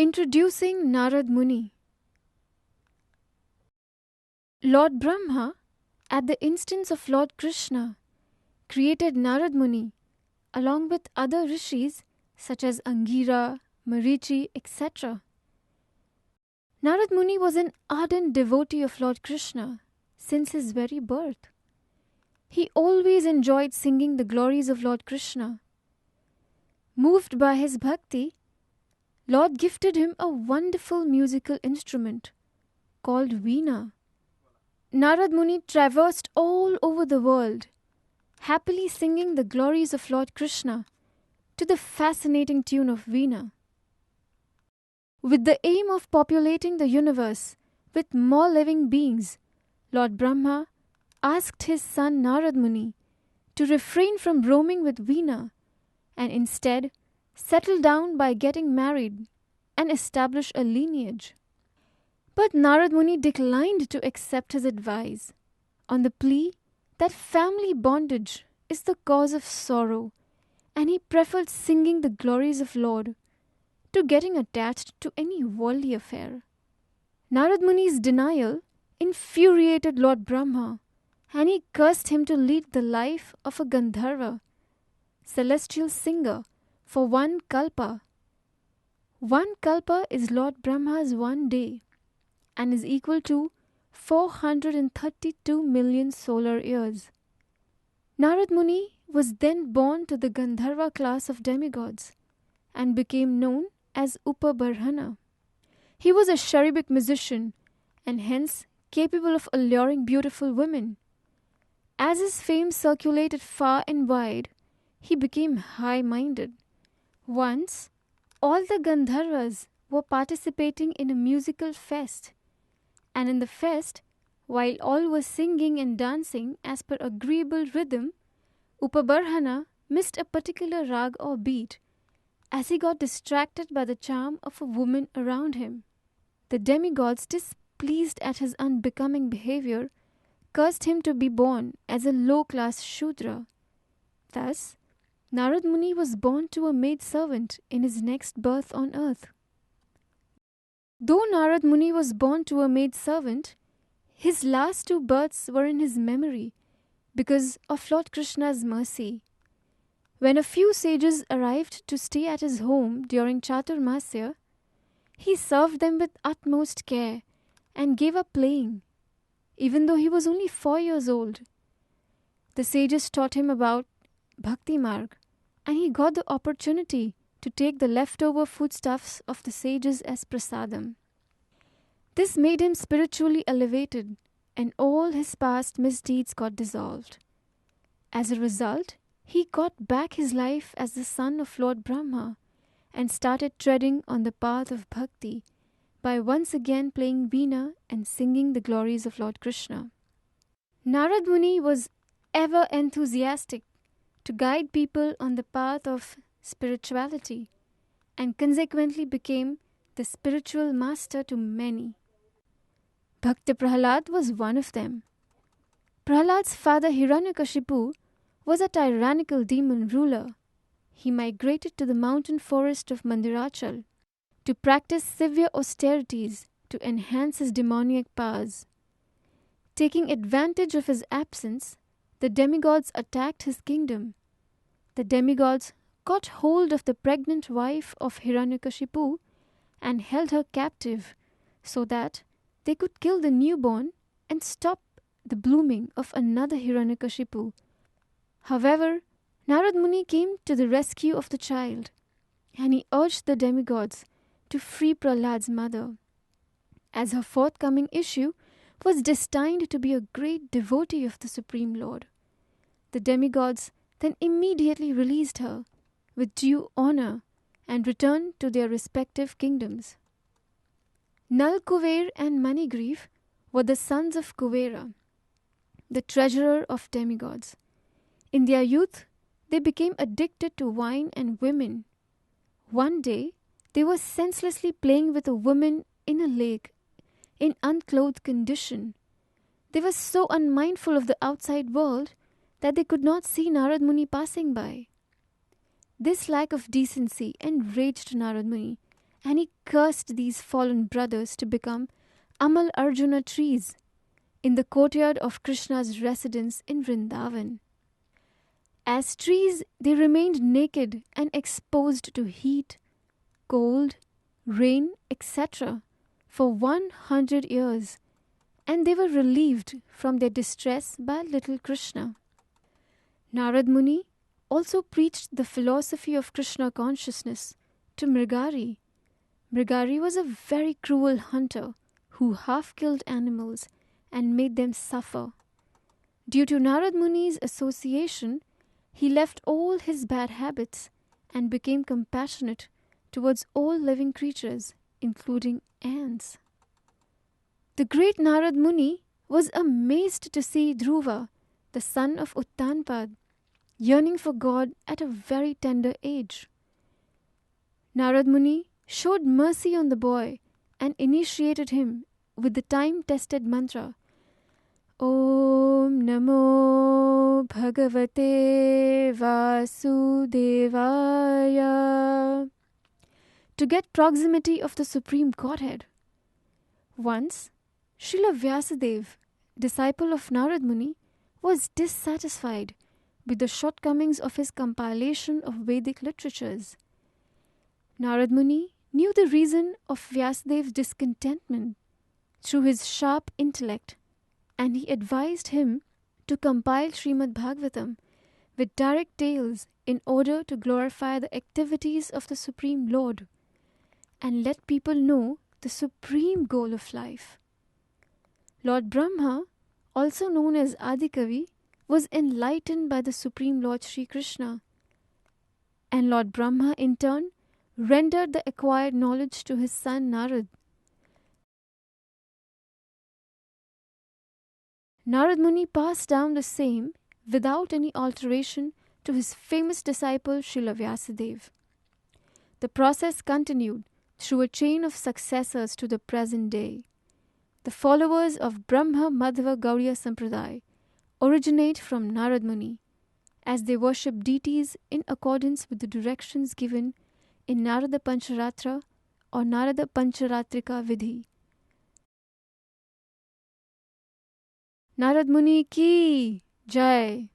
Introducing Narad Muni. Lord Brahma, at the instance of Lord Krishna, created Narad Muni along with other rishis such as Angira, Marichi, etc. Narad Muni was an ardent devotee of Lord Krishna since his very birth. He always enjoyed singing the glories of Lord Krishna. Moved by his bhakti, Lord gifted him a wonderful musical instrument called Veena. Narad Muni traversed all over the world, happily singing the glories of Lord Krishna to the fascinating tune of Veena. With the aim of populating the universe with more living beings, Lord Brahma asked his son Narad Muni to refrain from roaming with Veena and instead settle down by getting married and establish a lineage. But Narad Muni declined to accept his advice on the plea that family bondage is the cause of sorrow, and he preferred singing the glories of Lord to getting attached to any worldly affair. Narad Muni's denial infuriated Lord Brahma, and he cursed him to lead the life of a Gandharva, celestial singer, for one kalpa. One kalpa is Lord Brahma's one day and is equal to 432 million solar years. Narad Muni was then born to the Gandharva class of demigods and became known as Upabarhana. He was a cherubic musician and hence capable of alluring beautiful women. As his fame circulated far and wide, he became high-minded. Once, all the Gandharvas were participating in a musical fest, and in the fest, while all were singing and dancing as per agreeable rhythm, Upabarhana missed a particular rag or beat as he got distracted by the charm of a woman around him. The demigods, displeased at his unbecoming behavior, cursed him to be born as a low-class Shudra. Thus, Narad Muni was born to a maidservant in his next birth on earth. Though Narad Muni was born to a maidservant, his last two births were in his memory because of Lord Krishna's mercy. When a few sages arrived to stay at his home during Chaturmasya, he served them with utmost care and gave up playing, even though he was only 4 years old. The sages taught him about Bhakti Marg, and he got the opportunity to take the leftover foodstuffs of the sages as prasadam. This made him spiritually elevated, and all his past misdeeds got dissolved. As a result, he got back his life as the son of Lord Brahma and started treading on the path of bhakti by once again playing Veena and singing the glories of Lord Krishna. Narad Muni was ever enthusiastic to guide people on the path of spirituality and consequently became the spiritual master to many. Bhakta Prahlad was one of them. Prahlad's father Hiranyakashipu was a tyrannical demon ruler. He migrated to the mountain forest of Mandirachal to practice severe austerities to enhance his demoniac powers. Taking advantage of his absence, the demigods attacked his kingdom. The demigods got hold of the pregnant wife of Hiranyakashipu and held her captive so that they could kill the newborn and stop the blooming of another Hiranyakashipu. However, Narad Muni came to the rescue of the child, and he urged the demigods to free Prahlad's mother, as her forthcoming issue was destined to be a great devotee of the Supreme Lord. The demigods then immediately released her with due honor and returned to their respective kingdoms. Nal Kuver and Manigriv were the sons of Kuvera, the treasurer of demigods. In their youth, they became addicted to wine and women. One day, they were senselessly playing with a woman in a lake in unclothed condition. They were so unmindful of the outside world that they could not see Narad Muni passing by. This lack of decency enraged Narad Muni, and he cursed these fallen brothers to become Amal Arjuna trees in the courtyard of Krishna's residence in Vrindavan. As trees, they remained naked and exposed to heat, cold, rain, etc. for 100 years, and they were relieved from their distress by little Krishna. Narad Muni also preached the philosophy of Krishna consciousness to Mrigari. Mrigari was a very cruel hunter who half killed animals and made them suffer. Due to Narad Muni's association, he left all his bad habits and became compassionate towards all living creatures, including ants. The great Narad Muni was amazed to see Dhruva, the son of Uttanpad, yearning for God at a very tender age. Narad Muni showed mercy on the boy and initiated him with the time-tested mantra, Om Namo Bhagavate Vasudevaya, to get proximity of the Supreme Godhead. Once, Srila Vyasadeva, disciple of Narad Muni, was dissatisfied with the shortcomings of his compilation of Vedic literatures. Narad Muni knew the reason of Vyasadev's discontentment through his sharp intellect, and he advised him to compile Srimad Bhagavatam with direct tales in order to glorify the activities of the Supreme Lord and let people know the supreme goal of life. Lord Brahma, also known as Adikavi, was enlightened by the Supreme Lord Sri Krishna, and Lord Brahma in turn rendered the acquired knowledge to his son Narad. Narad Muni passed down the same without any alteration to his famous disciple Srila Vyasadeva. The process continued through a chain of successors to the present day. The followers of Brahma Madhva Gaudiya Sampradaya originate from Narad Muni, as they worship deities in accordance with the directions given in Narada Pancharatra or Narada Pancharatrika Vidhi. Narad Muni ki Jai!